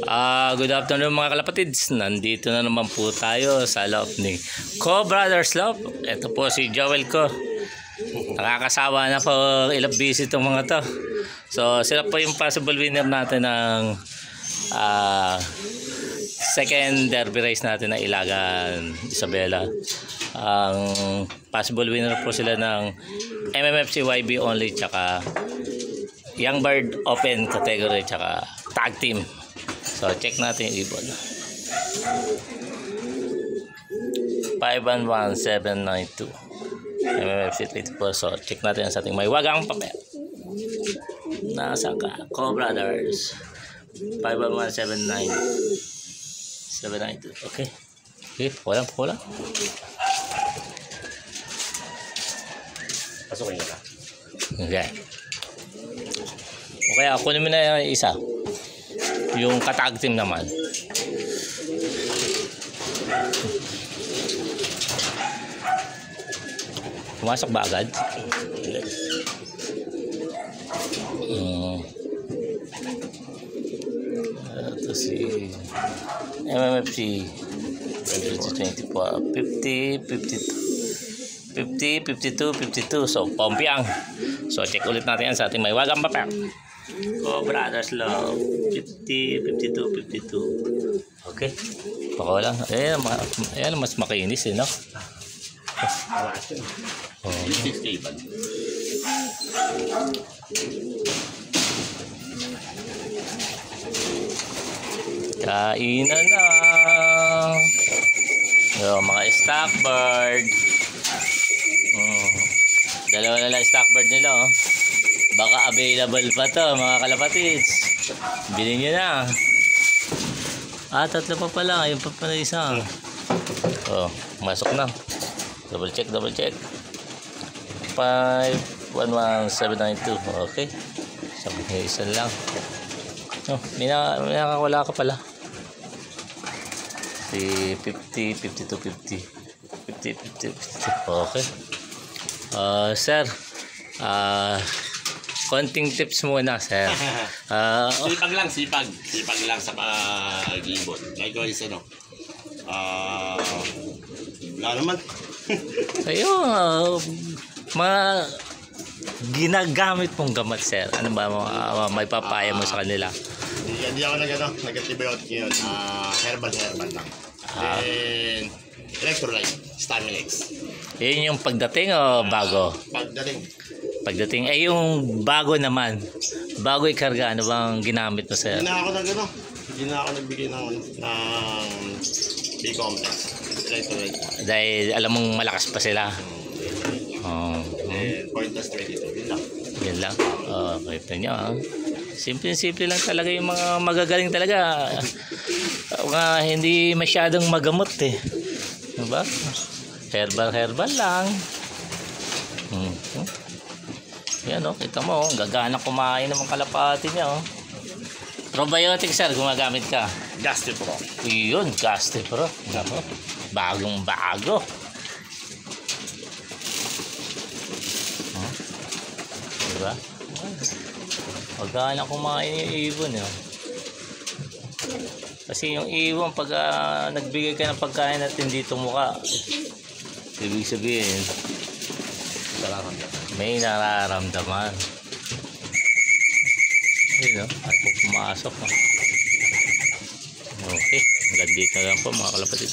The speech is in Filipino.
Good afternoon mga kalapatids. Nandito na naman po tayo sa loob ni Co Brothers Love. Ito po si Joel ko. Nakakasawa na po, ilang busy itong mga to. So sila po yung possible winner natin ng second derby race natin na Ilagan Isabela. Ang possible winner po sila ng MMFC YB only, tsaka Young Bird Open category, tsaka tag team. So check natin yung ibon. 511792 MMFC 24. So check natin sa ating may wagang papel. Nasaan ka? Co Brothers 511792. Okay. Okay, wala. Pasukin ka. Okay. Okay, ako naman na isa. Yung katag team naman. Pumasok ba agad? Ito si MMFC 2024 50, 52. So pompiang. So check ulit natin yan sa ating may wagang papel. Co Brothers Love 50, 52. Okay. Baka lang. Ayan, mas makinis no? Oh. Kainan na. Yung mga stock bird. Dalawa na lang stock bird nila oh. Baka available pa to mga kalapatids. Bilhin nyo na. Tatlo pa pala. Ayun pa pala isa. Oh, masok na. Double check. 511792. Okay. Sabi nga isa lang. Oh, may nakakawala ka pala. Si 50, 52. Okay. Sir. Konting tips muna, sir. Sipag lang sa pag-ibon. Likewise, wala naman. Ayun, mga ginagamit mong gamot, sir. Ano ba may papaya mo sa kanila? Hindi ako nag-antibiotic yun. Herbal lang. And electrolyte, Staminax. Yun yung pagdating o bago? Pagdating, yung bago naman. Bago ikarga, ano bang ginamit mo, sir? Hindi na ako nagbigay ng B-complex. Electrolyte. Dahil alam mong malakas pa sila. Pointers 22. Yun lang. Ito nyo. Simple lang talaga yung mga magagaling talaga. Hindi masyadong magamot eh. Diba? Herbal lang. Yan kita mo, gagana kumain ng mga kalapati niya Probiotic, sir, gumagamit ka. Gastipro. Yun, Gastipro. Bagong bago. Diba? Gagana kumain yung ibon Kasi yung ibon pag nagbigay ka ng pagkain at hindi tumuka, ibig sabihin may nararamdaman. Yun at pumasok Okay, hanggang dito lang po mga kalapatid.